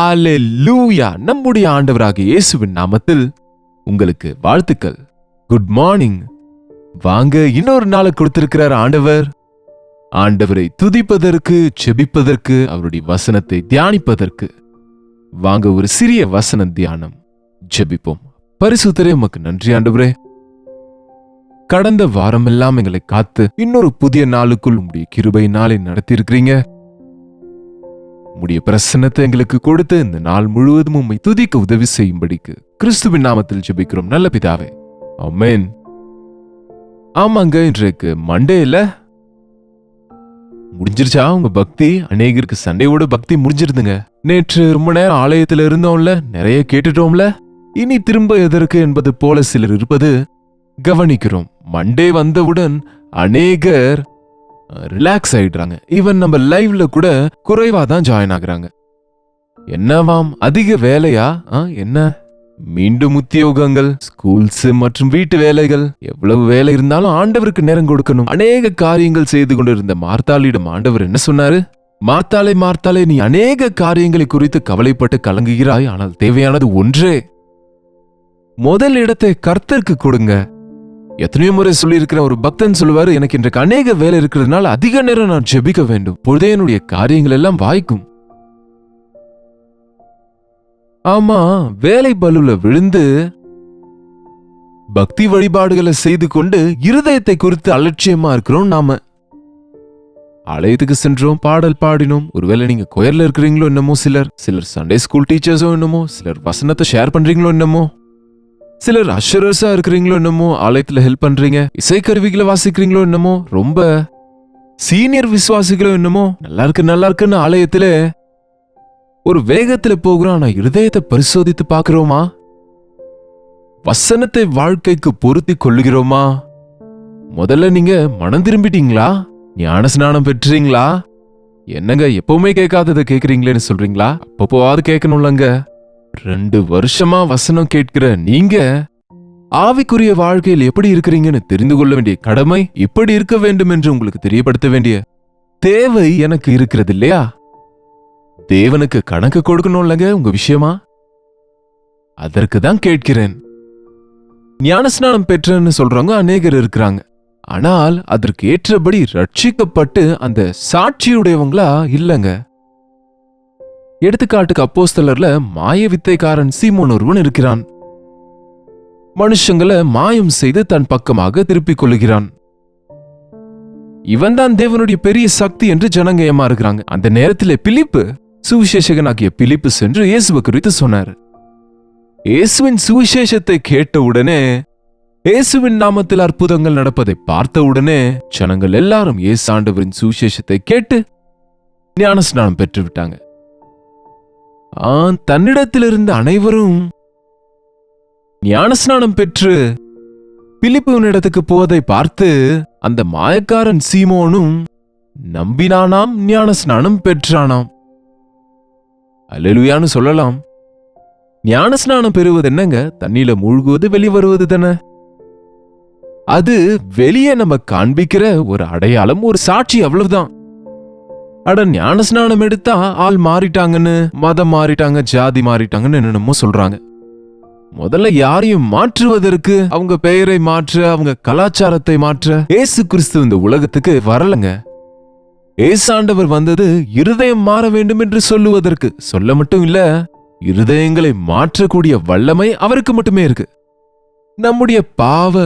ஹalleluya! நம்முடைய ஆண்டவராகிய இயேசுவின் நாமத்தில் உங்களுக்கு வாழ்த்துக்கள். Good morning. வாங்க, இன்னொரு நாளை கொடுத்திருக்கிறார் ஆண்டவர். ஆண்டவரை துதிப்பதற்கு, செபிப்பதற்கு, அவருடைய வசனத்தை தியானிப்பதற்கு. வாங்க, ஒரு சிறிய வசன தியானம் ஜெபிப்போம். பரிசுத்தரே, உமக்கு நன்றி ஆண்டவரே. கடந்த வாரமெல்லாம் எங்களை காத்து இன்னொரு புதிய நாளுக்குள் உம்முடைய கிருபை நாளை நடத்தியிருக்கிறீங்க. உம்முடைய பிரசன்னத்தை எங்களுக்கு கொடுத்து இந்த நாள் முழுவதும் உம்மை துதிக்க உதவி செய்யும்படிக்கு கிறிஸ்துவின் நாமத்தில் ஜெபிக்கிறோம் நல்ல பிதாவே, ஆமென். ஆமாங்க, இன்றைக்கு மண்டே இல்ல? முடிஞ்சிருச்சா உங்க பக்தி? அநேகருக்கு சண்டையோட பக்தி முடிஞ்சிருதுங்க. நேற்று ரொம்ப நேரம் ஆலயத்துல இருந்தோம்ல, நிறைய கேட்டுட்டோம்ல, இனி திரும்ப எதற்கு என்பது போல சிலர் இருப்பது கவனிக்கிறோம். மண்டே வந்தவுடன் அநேகர் ரிலாக்ஸ் ஆயிடுறாங்க. ஈவன் நம்ம லைவ்ல கூட குறைவா தான் ஜாயின் ஆகுறாங்க. என்னவாம், அதிக வேலையா? என்ன மீண்டும் உத்தியோகங்கள், ஸ்கூல்ஸ் மற்றும் வீட்டு வேலைகள், எவ்வளவு வேலை இருந்தாலும் ஆண்டவருக்கு நேரம் கொடுக்கணும். அநேக காரியங்கள் செய்து கொண்டிருந்த மார்த்தாளிடம் ஆண்டவர் என்ன சொன்னாரு? மார்த்தாளே, மார்த்தாளே, நீ அநேக காரியங்களை குறித்து கவலைப்பட்டு கலங்குகிறாய், ஆனால் தேவையானது ஒன்றே. முதல் இடத்தை கர்த்தருக்கு கொடுங்க. எத்தனையோ முறை சொல்லியிருக்கிற ஒரு பக்தன் சொல்லுவாரு, எனக்கு இன்றைக்கு அநேக வேலை இருக்கிறதுனால அதிக நேரம் நான் ஜெபிக்க வேண்டும், பொழுதே என்னுடைய காரியங்கள் எல்லாம் வாய்க்கும். ஆமா, வேலை பலுல விழுந்து பக்தி வழிபாடுகளை செய்து கொண்டு இருதயத்தை குறித்து அலட்சியமா இருக்கிறோம். நாம ஆலயத்துக்கு சென்றோம், பாடல் பாடினோம். ஒருவேளை நீங்க கொயர்ல இருக்கிறீங்களோ என்னமோ, சிலர் சண்டே ஸ்கூல் டீச்சர்ஸோ என்னமோ, சிலர் வசனத்தை ஷேர் பண்றீங்களோ என்னமோ, சிலர் அஷரர்ஸா இருக்கிறீங்களோ என்னமோ, ஆலயத்துல ஹெல்ப் பண்றீங்க, இசைக்கருவிகளை வாசிக்கிறீங்களோ என்னமோ, ரொம்ப சீனியர் விசுவாசிகளோ என்னமோ. நல்லா இருக்குன்னு ஆலயத்துல ஒரு வேகத்துல போகிறோம். ஆனா இருதயத்தை பரிசோதித்து பாக்குறோமா? வசனத்தை வாழ்க்கைக்கு பொருத்தி கொள்ளுகிறோமா? முதல்ல நீங்க மனம் திரும்பிட்டீங்களா? ஞான ஸ்நானம் பெற்றீங்களா? என்னங்க எப்பவுமே கேட்காததை கேக்குறீங்களேன்னு சொல்றீங்களா? அப்பப்போவாது கேட்கணும்லங்க. 2 வருஷமா வசனம் கேட்கிற நீங்க ஆவிக்குரிய வாழ்க்கையில் எப்படி இருக்கிறீங்கன்னு தெரிந்து கொள்ள வேண்டிய கடமை, இப்படி இருக்க வேண்டும் என்று உங்களுக்கு தெரியப்படுத்த வேண்டிய தேவை எனக்கு இருக்கிறது இல்லையா? தேவனுக்கு கணக்கு கொடுக்கணும்லங்க உங்க விஷயமா. அதற்கு தான் கேட்கிறேன். ஞானஸ்நானம் பெற்றன்னு சொல்றவங்க அநேகர் இருக்கிறாங்க. ஆனால் அதற்கு ஏற்றபடி ரட்சிக்கப்பட்டு அந்த சாட்சியுடையவங்களா இல்லங்க. எடுத்துக்காட்டுக்கு அப்போஸ்தலர்ல மாய வித்தைக்காரன் சீமோன் ஒருவன் இருக்கிறான். மனுஷங்களை மாயம் செய்து தன் பக்கமாக திருப்பிக் கொள்ளுகிறான். இவன் தான் தேவனுடைய பெரிய சக்தி என்று ஜனங்க ஏமாறுகிறாங்க. அந்த நேரத்தில் பிலிப்பு, சுவிசேஷகனாகிய பிலிப்பு சென்று இயேசுவை குறித்து சொன்னார். இயேசுவின் சுவிசேஷத்தை கேட்ட உடனே, இயேசுவின் நாமத்தில் அற்புதங்கள் நடப்பதை பார்த்த உடனே ஜனங்கள் எல்லாரும் இயேசு ஆண்டவரின் சுவிசேஷத்தை கேட்டு ஞானஸ்நானம் பெற்று விட்டாங்க. தன்னிடத்திலிருந்து அனைவரும் ஞானஸ்நானம் பெற்று பிலிப்புவின் இடத்துக்கு போவதை பார்த்து அந்த மாயக்காரன் சீமோனும் நம்பினானாம், ஞானஸ்நானம் பெற்றானாம். அல்லேலூயான்னு சொல்லலாம். ஞானஸ்நானம் பெறுவது என்னங்க? தண்ணியில மூழ்குவது, வெளியே வருவது தானே. அது வெளியே நம்ம காண்பிக்கிற ஒரு அடையாளம், ஒரு சாட்சி, அவ்வளவுதான். அட, ஞானஸ்நானம் எடுத்தா ஆள் மாறிட்டாங்கன்னு, மதம் மாறிட்டாங்க, ஜாதி மாறிட்டாங்கன்னு என்னென்னமோ சொல்றாங்க. முதல்ல யாரையும் மாற்றுவதற்கு, அவங்க பெயரை மாற்ற, அவங்க கலாச்சாரத்தை மாற்ற இயேசு கிறிஸ்து இந்த உலகத்துக்கு வரலங்க. இயேசு ஆண்டவர் வந்தது இருதயம் மாற வேண்டும் என்று சொல்லுவதற்கு. சொல்ல மட்டும் இல்ல, இருதயங்களை மாற்றக்கூடிய வல்லமை அவருக்கு மட்டுமே இருக்கு. நம்முடைய பாவ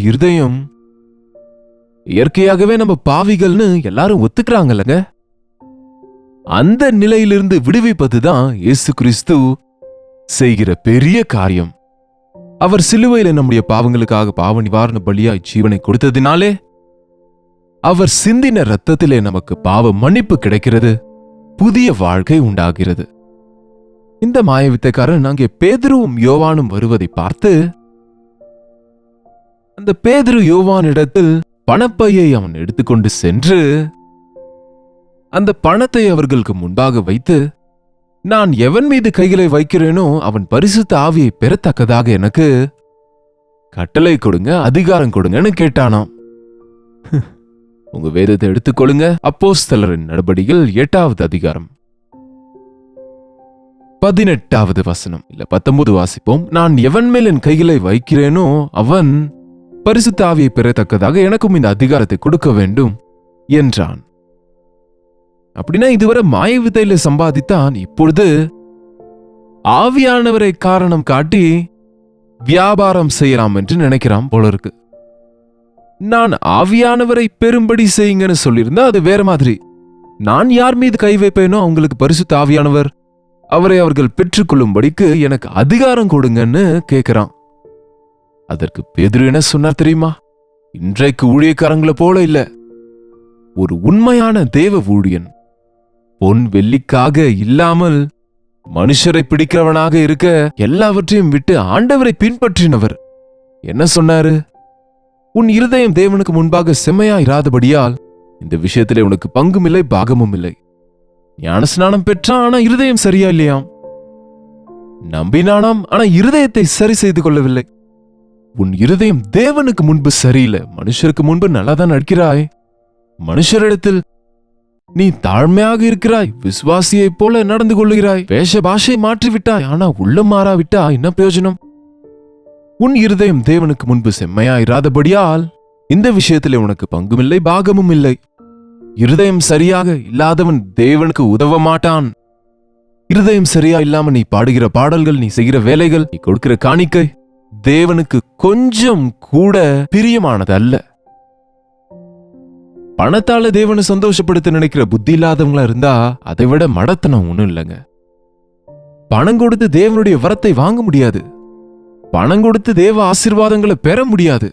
இருதயம் இயற்கையாகவே நம்ம பாவிகள்னு எல்லாரும் ஒத்துக்கிறாங்கல்லங்க. அந்த நிலையிலிருந்து விடுவிப்பதுதான் இயேசு கிறிஸ்து செய்கிற பெரிய காரியம். அவர் சிலுவையில நம்முடைய பாவங்களுக்காக பாவ நிவாரண பலியாய் ஜீவனை கொடுத்ததினாலே, அவர் சிந்தின இரத்தத்திலே நமக்கு பாவ மன்னிப்பு கிடைக்கிறது, புதிய வாழ்க்கை உண்டாகிறது. இந்த மாயவித்தைக்காரன் அங்கே பேதுருவும் யோவானும் வருவதை பார்த்து, அந்த பேதுரு யோவானிடத்தில் பணப்பையை அவன் எடுத்துக்கொண்டு சென்று அந்த பணத்தை அவர்களுக்கு முன்பாக வைத்து, நான் எவன் மீது கைகளை வைக்கிறேனோ அவன் பரிசுத்த ஆவியை பெறத்தக்கதாக எனக்கு கட்டளை கொடுங்க, அதிகாரம் கொடுங்கன்னு கேட்டானாம். உங்க வேதத்தை எடுத்துக்கொள்ளுங்க. அப்போஸ்தலரின் நடபடிகள் 8வது அதிகாரம். 18வது வசனம் இல்ல 19 வாசிப்போம். நான் எவன் மேல் என் கைகளை வைக்கிறேனோ அவன் பரிசுத்த ஆவியை பெறத்தக்கதாக எனக்கும் இந்த அதிகாரத்தை கொடுக்க வேண்டும் என்றான். அப்படின்னா இதுவரை மாய வித்தையில சம்பாதித்தான், இப்பொழுது ஆவியானவரை காரணம் காட்டி வியாபாரம் செய்யலாம் என்று நினைக்கிறான் போல இருக்கு. நான் ஆவியானவரை பெரும்படி செய்யுங்கன்னு சொல்லியிருந்தா அது வேற மாதிரி. நான் யார் மீது கை வைப்பேனோ அவங்களுக்கு பரிசுத்த ஆவியானவர் அவரை அவர்கள் பெற்றுக்கொள்ளும்படிக்கு எனக்கு அதிகாரம் கொடுங்கன்னு கேட்கிறான். அதற்கு பேதுரு என்ன சொன்னார் தெரியுமா? இன்றைக்கு ஊழியக்காரங்களை போல இல்ல, ஒரு உண்மையான தேவ ஊழியன் பொன் வெள்ளிக்காக இல்லாமல் மனுஷரை பிடிக்கிறவனாக இருக்க எல்லாவற்றையும் விட்டு ஆண்டவரை பின்பற்றினவர் என்ன சொன்னாரு? உன் இருதயம் தேவனுக்கு முன்பாக செம்மையா இராதபடியால் இந்த விஷயத்திலே உனக்கு பங்கும் இல்லை பாகமும் இல்லை. ஞானஸ்நானம் பெற்றான், ஆனா இருதயம் சரியா இல்லையாம். நம்பினானாம், ஆனா இருதயத்தை சரி செய்து கொள்ளவில்லை. உன் இருதயம் தேவனுக்கு முன்பு சரியில்லை. மனுஷருக்கு முன்பு நல்லாதான் நடிக்கிறாய், மனுஷரிடத்தில் நீ தாழ்மையாக இருக்கிறாய், விசுவாசியைப் போல நடந்து கொள்ளுகிறாய், வேஷ பாஷை மாற்றிவிட்டாய், ஆனா உள்ளம் மாறாவிட்டா என்ன பிரயோஜனம்? உன் இருதயம் தேவனுக்கு முன்பு செம்மையா இராதபடியால் இந்த விஷயத்திலே உனக்கு பங்குமில்லை பாகமும் இல்லை. இருதயம் சரியாக இல்லாதவன் தேவனுக்கு உதவ மாட்டான். இருதயம் சரியா இல்லாம நீ பாடுகிற பாடல்கள், நீ செய்கிற வேலைகள், நீ கொடுக்கிற காணிக்கை தேவனுக்கு கொஞ்சம் கூட பிரியமானது அல்ல. பணத்தால தேவனை சந்தோஷப்படுத்த நினைக்கிற புத்தி இல்லாதவங்களா இருந்தா அதை விட மடத்தனம் ஒண்ணும் இல்லைங்க. பணம் கொடுத்து தேவனுடைய வரத்தை வாங்க முடியாது. பணம் கொடுத்து தேவ ஆசீர்வாதங்களை பெற முடியாது.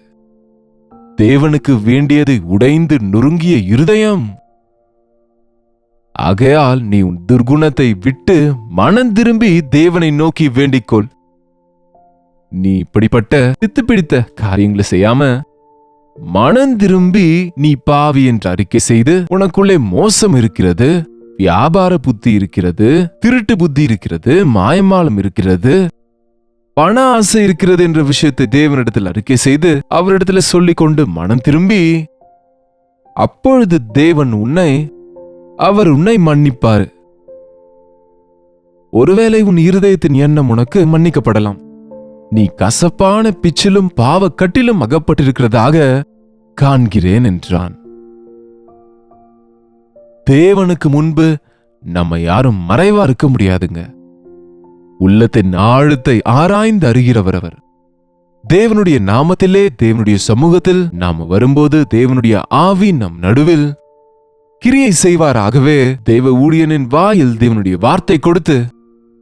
தேவனுக்கு வேண்டியது உடைந்து நொறுங்கிய இருதயம். ஆகையால் நீ உன் துர்குணத்தை விட்டு மனம் திரும்பி தேவனை நோக்கி வேண்டிக்கொள். நீ இப்படிப்பட்ட சித்து பிடித்த காரியங்களை செய்யாம மனம் திரும்பி நீ பாவி என்று அறிக்கை செய்து, உனக்குள்ளே மோசம் இருக்கிறது, வியாபார புத்தி இருக்கிறது, திருட்டு புத்தி இருக்கிறது, மாயமாலம் இருக்கிறது, பண ஆசை இருக்கிறது என்ற விஷயத்தை தேவனிடத்தில் அறிக்கை செய்து அவரிடத்துல சொல்லிக் கொண்டு மனம் திரும்பி, அப்பொழுது தேவன் அவர் உன்னை மன்னிப்பாரு. ஒருவேளை உன் இருதயத்தின் எண்ணம் உனக்கு மன்னிக்கப்படலாம். நீ கசப்பான பிச்சிலும் பாவக்கட்டிலும் அகப்பட்டிருக்கிறதாக காண்கிறேன் என்றான். தேவனுக்கு முன்பு நம்ம யாரும் மறைவா இருக்க முடியாதுங்க. உள்ளத்தின் ஆழத்தை ஆராய்ந்து அறிகிறவர் அவர். தேவனுடைய நாமத்திலே தேவனுடைய சமூகத்தில் நாம வரும்போது தேவனுடைய ஆவி நம் நடுவில் கிரியை செய்வாராகவே தேவ ஊழியனின் வாயில் தேவனுடைய வார்த்தை கொடுத்து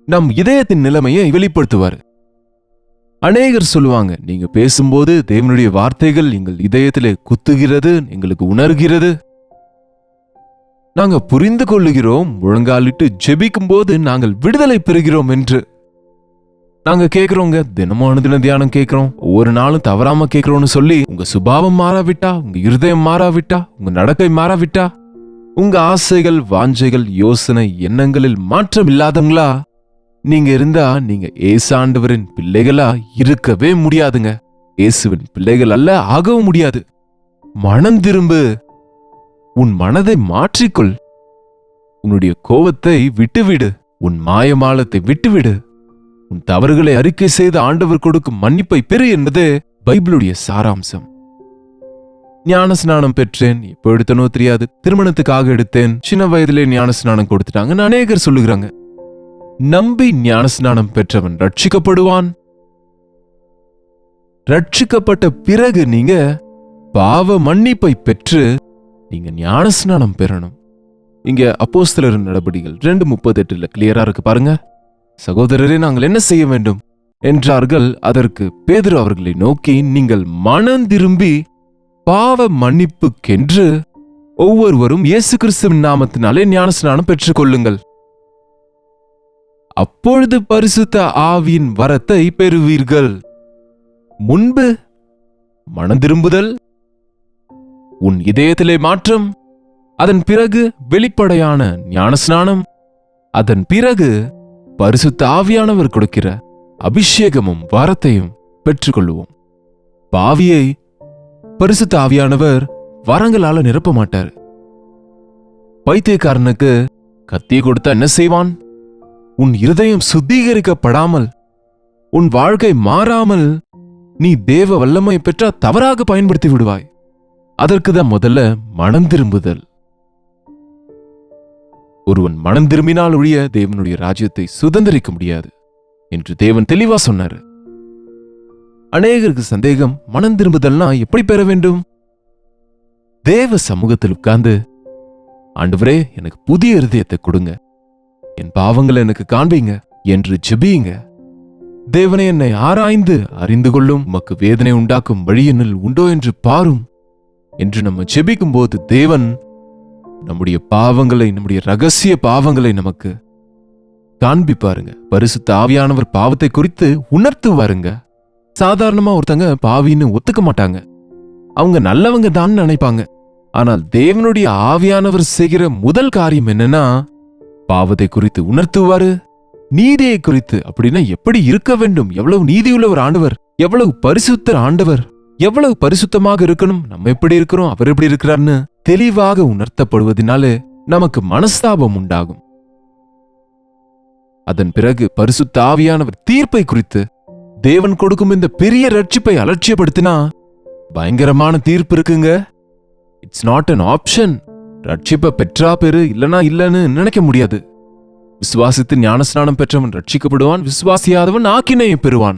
நம் இதயத்தின் நிலைமையை வெளிப்படுத்துவார். அநேகர் சொல்லுவாங்க, நீங்க பேசும்போது தேவனுடைய வார்த்தைகள் எங்கள் இதயத்திலே குத்துகிறது, எங்களுக்கு உணர்கிறது, நாங்க புரிந்து கொள்ளுகிறோம், முழங்காலிட்டு ஜெபிக்கும் போது நாங்கள் விடுதலை பெறுகிறோம் என்று நாங்க கேட்கிறோங்க. தினமான தின தியானம் கேட்கிறோம், ஒவ்வொரு நாளும் தவறாம கேட்கிறோம்னு சொல்லி உங்க சுபாவம் மாறாவிட்டா, உங்க இருதயம் மாறாவிட்டா, உங்க நடக்கை மாறாவிட்டா, உங்க ஆசைகள் வாஞ்சைகள் யோசனை எண்ணங்களில் மாற்றம் இல்லாதவங்களா நீங்க இருந்தா நீங்க ஏசாண்டவரின் பிள்ளைகளா இருக்கவே முடியாதுங்க. இயேசுவின் பிள்ளைகள் அல்ல, ஆகவும் முடியாது. மனம் திரும்பு, உன் மனதை மாற்றிக்கொள், உன்னுடைய கோபத்தை விட்டுவிடு, உன் மாயமாலத்தை விட்டுவிடு, உன் தவறுகளை அறிக்கை செய்து ஆண்டவர் கொடுக்கும் மன்னிப்பை பெறு என்பது பைபிளுடைய சாராம்சம். ஞானஸ்நானம் பெற்றேன், எப்போ எடுத்தனோ தெரியாது, திருமணத்துக்காக எடுத்தேன், சின்ன வயதிலே ஞானஸ்நானம் கொடுத்துட்டாங்கன்னு அநேகர் சொல்லுகிறாங்க. நம்பி ஞானஸ்நானம் பெற்றவன் ரட்சிக்கப்படுவான். ரட்சிக்கப்பட்ட பிறகு நீங்க பாவ மன்னிப்பை பெற்று நீங்க ஞானஸ்நானம் பெறணும். இங்க அப்போஸ்தலர் நடபடிகள் 2:38 கிளியரா இருக்கு பாருங்க. சகோதரரே, நாங்கள் என்ன செய்ய வேண்டும் என்றார்கள். அதற்கு பேதுரு அவர்களை நோக்கி, நீங்கள் மனம் திரும்பி பாவ மன்னிப்புக்கென்று ஒவ்வொருவரும் இயேசு கிறிஸ்துவின் நாமத்தினாலே ஞானஸ்நானம் பெற்றுக் கொள்ளுங்கள். அப்பொழுது பரிசுத்த ஆவியின் வரத்தை பெறுவீர்கள். முன்பு மனம் திரும்புதல், உன் இதயத்திலே மாற்றம், அதன் பிறகு வெளிப்படையான ஞானஸ்நானம், அதன் பிறகு பரிசுத்த ஆவியானவர் கொடுக்கிற அபிஷேகமும் வரத்தையும் பெற்றுக்கொள்வோம். பாவியை பரிசுத்த ஆவியானவர் வரங்களால நிரப்ப மாட்டார். பைத்தியக்காரனுக்கு கத்தியை கொடுத்தா என்ன செய்வான்? உன் இருதயம் சுத்திகரிக்கப்படாமல், உன் வாழ்க்கை மாறாமல் நீ தேவ வல்லமை பெற்றா தவறாக பயன்படுத்தி விடுவாய். அதற்குதான் முதல்ல மனம் திரும்புதல். ஒருவன் மனம் திரும்பினால் ஒழிய தேவனுடைய ராஜ்யத்தை சுதந்திரிக்க முடியாது என்று தேவன் தெளிவா சொன்னாரு. அநேகருக்கு சந்தேகம், மனம் திரும்புதல்னா எப்படி பெற வேண்டும்? தேவ சமூகத்தில் உட்கார்ந்து, ஆண்டவரே எனக்கு புதிய இருதயத்தை கொடுங்க, என் பாவங்களை எனக்கு காண்பீங்க என்று ஜெபியுங்க. தேவனே, என்னை ஆராய்ந்து அறிந்து கொள்ளும், உமக்கு வேதனை உண்டாக்கும் வழி என்னில் உண்டோ என்று பாரும் என்று நம்ம ஜெபிக்கும் போது தேவன் நம்முடைய பாவங்களை, நம்முடைய ரகசிய பாவங்களை நமக்கு காண்பிப்பாருங்க. பரிசுத்த ஆவியானவர் பாவத்தை குறித்து உணர்த்துவாருங்க. சாதாரணமா ஒருத்தங்க பாவின்னு ஒத்துக்க மாட்டாங்க, அவங்க நல்லவங்க தான் நினைப்பாங்க. ஆனால் தேவனுடைய ஆவியானவர் செய்கிற முதல் காரியம் என்னன்னா, பாவத்தை குறித்து உணர்த்துவாரு. நீதியை குறித்து, அப்படின்னா எப்படி இருக்க வேண்டும், எவ்வளவு நீதியுள்ள ஒரு ஆண்டவர், எவ்வளவு பரிசுத்த ஆண்டவர், எவ்வளவு பரிசுத்தமாக இருக்கணும், நம்ம எப்படி இருக்கிறோம், அவர் எப்படி இருக்கிறார்னு தெளிவாக உணர்த்தப்படுவதனாலே நமக்கு மனஸ்தாபம் உண்டாகும். அதன் பிறகு பரிசுத்த ஆவியானவர் தீர்ப்பை குறித்து, தேவன் கொடுக்கும் இந்த பெரிய ரட்சிப்பை அலட்சியப்படுத்தினா பயங்கரமான தீர்ப்பு இருக்குங்க. It's not an option. ரட்சிப்பை பெற்றா பெரு, இல்லனா இல்லன்னு நினைக்க முடியாது. விசுவாசித்து ஞானஸ்நானம் பெற்றவன் ரட்சிக்கப்படுவான், விசுவாசியாதவன் ஆக்கினையை பெறுவான்.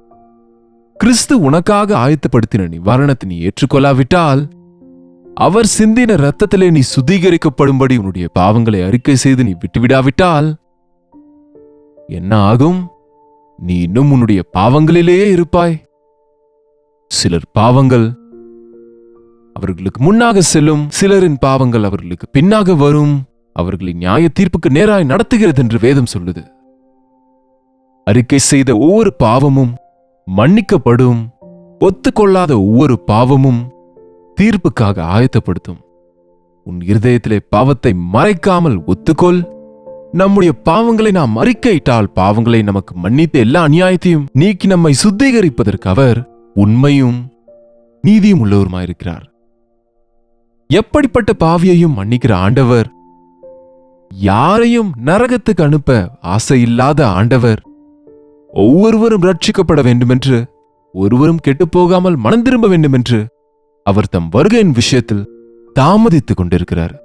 கிறிஸ்து உனக்காக ஆயத்தப்படுத்தின நிவாரணத்தை நீ ஏற்றுக்கொள்ளாவிட்டால், அவர் சிந்தின இரத்தத்திலே நீ சுத்திகரிக்கப்படும்படி உன்னுடைய பாவங்களை அறிக்கை செய்து நீ விட்டுவிடாவிட்டால் என்ன ஆகும்? நீ இன்னும் உன்னுடைய பாவங்களிலேயே இருப்பாய். சிலர் பாவங்கள் அவர்களுக்கு முன்னாக செல்லும், சிலரின் பாவங்கள் அவர்களுக்கு பின்னாக வரும். அவர்களை நியாய தீர்ப்புக்கு நேராய் நடத்துகிறது என்று வேதம் சொல்லுது. அறிக்கை செய்த ஒவ்வொரு பாவமும் மன்னிக்கப்படும். ஒத்துக்கொள்ளாத ஒவ்வொரு பாவமும் தீர்ப்புக்காக ஆயத்தப்படுத்தும். உன் இருதயத்திலே பாவத்தை மறைக்காமல் ஒத்துக்கொள். நம்முடைய பாவங்களை நாம் அறிக்கையிட்டால், பாவங்களை நமக்கு மன்னித்து எல்லா அநியாயத்தையும் நீக்கி நம்மை சுத்திகரிப்பதற்கு அவர் உண்மையும் நீதியும் உள்ளவருமாயிருக்கிறார். எப்படிப்பட்ட பாவியையும் மன்னிக்கிற ஆண்டவர், யாரையும் நரகத்துக்கு அனுப்ப ஆசையில்லாத ஆண்டவர், ஒவ்வொருவரும் ரட்சிக்கப்பட வேண்டுமென்று, ஒருவரும் கெட்டுப்போகாமல் மனம் திரும்ப வேண்டுமென்று அவர் தம் வருகையின் விஷயத்தில் தாமதித்துக் கொண்டிருக்கிறார்.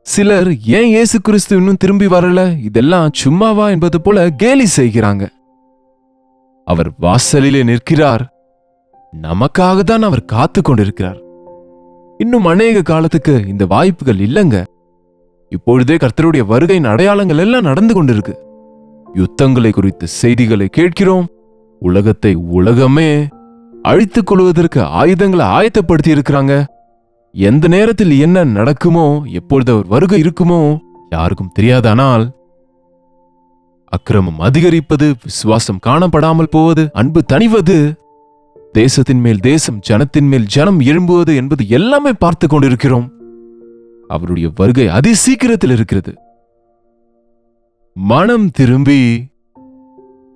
சிலர் ஏன் இயேசு கிறிஸ்து இன்னும் திரும்பி வரல, இதெல்லாம் சும்மாவா என்பது போல கேலி செய்கிறாங்க. அவர் வாசலிலே நிற்கிறார். நமக்காக தான் அவர் காத்து கொண்டிருக்கிறார். இன்னும் அநேக காலத்துக்கு இந்த வாய்ப்புகள் இல்லைங்க. இப்பொழுதே கர்த்தருடைய வருகையின் அடையாளங்கள் எல்லாம் நடந்து கொண்டிருக்கு. யுத்தங்களை குறித்த செய்திகளை கேட்கிறோம். உலகத்தை உலகமே அழித்துக் கொள்வதற்கு ஆயுதங்களை ஆயத்தப்படுத்தி இருக்கிறாங்க. எந்த நேரத்தில் என்ன நடக்குமோ, எப்பொழுது அவர் வருகை இருக்குமோ யாருக்கும் தெரியாதானால், அக்கிரமம் அதிகரிப்பது, விசுவாசம் காணப்படாமல் போவது, அன்பு தணிவது, தேசத்தின் மேல் தேசம், ஜனத்தின் மேல் ஜனம் எழும்புவது என்பது எல்லாமே பார்த்து கொண்டிருக்கிறோம். அவருடைய வருகை அதி சீக்கிரத்தில் இருக்கிறது. மனம் திரும்பி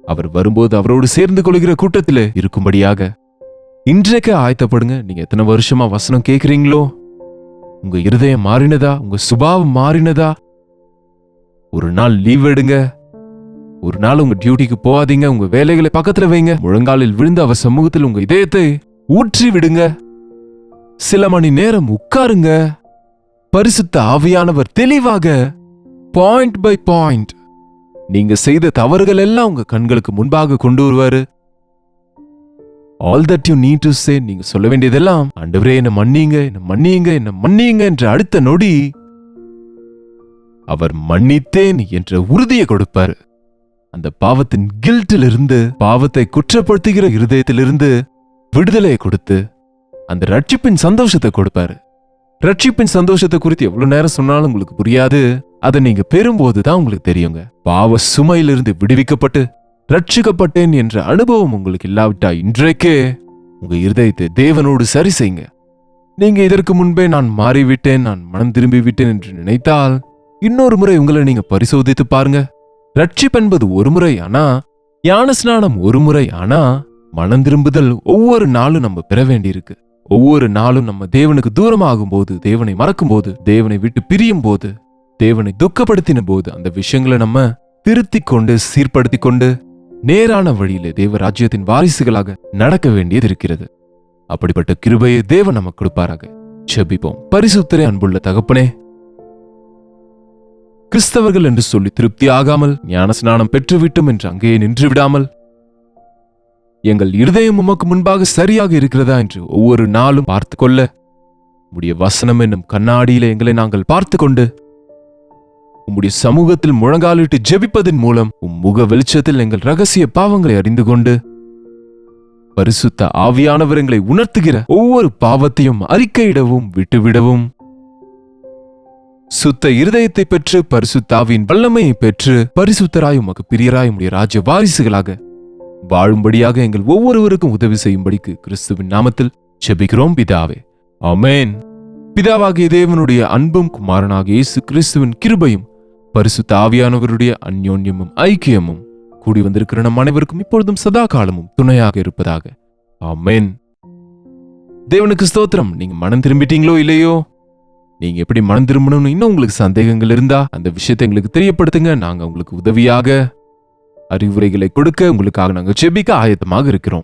அவர் வரும்போது அவரோடு சேர்ந்து கொள்கிற கூட்டத்திலே இருக்கும்படியாக இன்றைக்கு ஆயத்தப்படுங்க. நீங்க எத்தனை வருஷமா வசனம் கேட்கிறீங்களோ, உங்க இருதயம் மாறினதா, உங்க சுபாவம் மாறினதா? ஒரு நாள் லீவ் எடுங்க. ஒரு நாள் உங்க டியூட்டிக்கு போகாதீங்க. உங்க வேலைகளை பக்கத்துல வைங்க. முழங்காலில் விழுந்து அவர் சமூகத்தில் உங்க இதயத்தை ஊற்றி விடுங்க. சில மணி நேரம் உட்காருங்க. பரிசுத்த ஆவியானவர் தெளிவாக பாயிண்ட் பை பாயிண்ட் நீங்க செய்த தவறுகள் எல்லாம் உங்க கண்களுக்கு முன்பாக கொண்டு வருவாரு. All that you need to say, நீங்க சொல்ல வேண்டியதெல்லாம், ஆண்டவரே என்ன மன்னிங்க, என்ன மன்னிங்க, என்ன மன்னிங்க என்ற அடுத்த நொடி அவர் மன்னித்தேன் என்ற உறுதியை கொடுப்பாரு. அந்த பாவத்தின் கில்ட்டிலிருந்து, பாவத்தை குற்றப்படுத்துகிற இருதயத்திலிருந்து விடுதலையை கொடுத்து அந்த ரட்சிப்பின் சந்தோஷத்தை கொடுப்பாரு. ரட்சிப்பின் சந்தோஷத்தை குறித்து எவ்வளவு நேரம் சொன்னாலும் உங்களுக்கு புரியாது. அதை நீங்க பெறும்போதுதான் உங்களுக்கு தெரியுங்க. பாவ சுமையிலிருந்து விடுவிக்கப்பட்டு ரட்சிக்கப்பட்டேன் என்ற அனுபவம் உங்களுக்கு இல்லாவிட்டா, இன்றைக்கே உங்க இருதயத்தை தேவனோடு சரி செய்யுங்க. நீங்க இதற்கு முன்பே நான் மாறிவிட்டேன், நான் மனம் திரும்பி விட்டேன் என்று நினைத்தால், இன்னொரு முறை உங்களை நீங்க பரிசோதித்து பாருங்க. ரட்சிப்பு என்பது ஒரு முறை, ஆனா ஞானஸ்நானம் ஒரு முறை. ஆனா மனம் திரும்புதல் ஒவ்வொரு நாளும் நம்ம பெற வேண்டியிருக்கு. ஒவ்வொரு நாளும் நம்ம தேவனுக்கு தூரமாகும் போது, தேவனை மறக்கும் போது, தேவனை விட்டு பிரியும் போது, தேவனை துக்கப்படுத்தின போது, அந்த விஷயங்களை நம்ம திருத்திக் கொண்டு சீர்படுத்திக் கொண்டு நேரான வழியிலே தேவ ராஜ்யத்தின் வாரிசுகளாக நடக்க வேண்டியது இருக்கிறது. அப்படிப்பட்ட கிருபையை தேவன் நமக்கு கொடுப்பாராக. ஜெபிப்போம். பரிசுத்தரே, அன்புள்ள தகப்பனே, கிறிஸ்தவர்கள் என்று சொல்லி திருப்தி ஆகாமல் ஞான ஸ்நானம் பெற்றுவிட்டும் என்று அங்கேயே நின்று விடாமல் எங்கள் இருதயம் உமக்கு முன்பாக சரியாக இருக்கிறதா என்று ஒவ்வொரு நாளும் பார்த்து கொள்ள உம்முடைய வசனம் என்னும் கண்ணாடியில எங்களை நாங்கள் பார்த்து கொண்டு உம்முடைய சமூகத்தில் முழங்காலிட்டு ஜெபிப்பதன் மூலம் முக வெளிச்சத்தில் எங்கள் ரகசிய பாவங்களை அறிந்து கொண்டு பரிசுத்த ஆவியானவர் எங்களை உணர்த்துகிற ஒவ்வொரு பாவத்தையும் அறிக்கையிடவும் விட்டுவிடவும் சுத்த இருதயத்தை பெற்று பரிசுத்த ஆவியின் வல்லமையை பெற்று பரிசுத்தராய் உமக்கு பிரியராய் உம்முடைய ராஜ்ய வாரிசுகளாக வாழும்படியாக எங்கள் ஒவ்வொருவருக்கும் உதவி செய்யும்படிக்கு கிறிஸ்துவின் நாமத்தில் ஜெபிக்கிறோம் பிதாவே. ஆமென். பிதாவாகிய தேவனுடைய அன்பும் குமாரனாகிய இயேசு கிறிஸ்துவின் கிருபையும் பரிசுத்த ஆவியானவருடைய அந்யோன்யமும் ஐக்கியமும் கூடி வந்திருக்கிற நம் அனைவருக்கும் இப்பொழுதும் சதா காலமும் துணையாக இருப்பதாக. ஆமென். தேவனுக்கு ஸ்தோத்திரம். நீங்க மனம் திரும்பிட்டீங்களோ இல்லையோ? நீங்க எப்படி மனம் திரும்பணும்னு இன்னும் உங்களுக்கு சந்தேகங்கள் இருந்தா அந்த விஷயத்தை எங்களுக்கு தெரியப்படுத்துங்க. நாங்க உங்களுக்கு உதவியாக அறிவுரைகளை கொடுக்க உங்களுக்காக நாங்க ஜெபிக்க ஆயத்தமாக இருக்கிறோம்.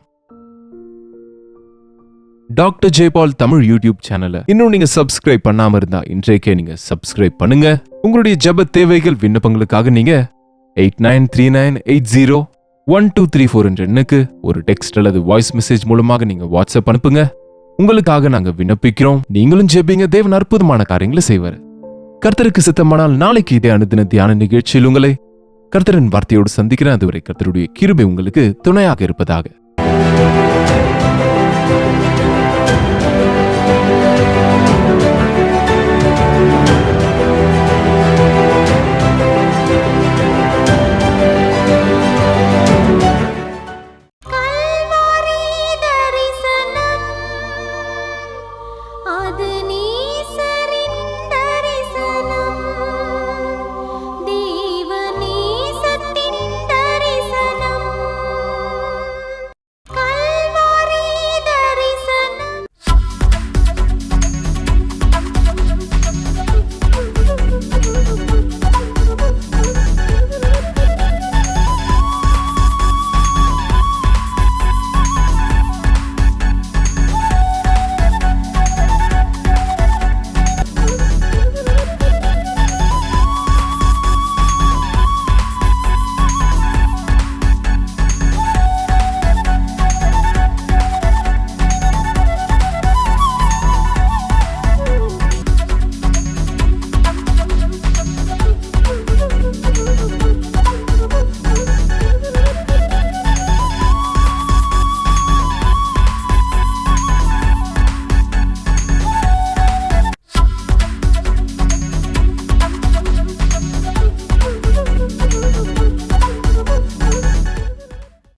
டாக்டர் ஜெயபால் தமிழ் யூடியூப் சேனலை இன்னும் நீங்க சப்ஸ்கிரைப் பண்ணாம இருந்தா இன்றைக்கே நீங்க சப்ஸ்கிரைப் பண்ணுங்க. உங்களுடைய ஜெப தேவைகள் விண்ணப்பங்களுக்காக நீங்க 8939801234 என்ற எண்ணுக்கு ஒரு டெக்ஸ்ட் அல்லது வாய்ஸ் மெசேஜ் மூலமாக நீங்க வாட்ஸ்அப் அனுப்புங்க. உங்களுக்காக நாங்க விண்ணப்பிக்கிறோம். நீங்களும் ஜெபிங்க. தேவன் அற்புதமான காரியங்களை செய்வார். கர்த்தருக்கு சித்தமானால் நாளைக்கு இதே அனுதின தியான நிகழ்ச்சியில் உங்களை கர்த்தரின் வார்த்தையோடு சந்திக்கிறேன். அதுவரை கர்த்தருடைய கிருபை உங்களுக்கு துணையாக இருப்பதாக.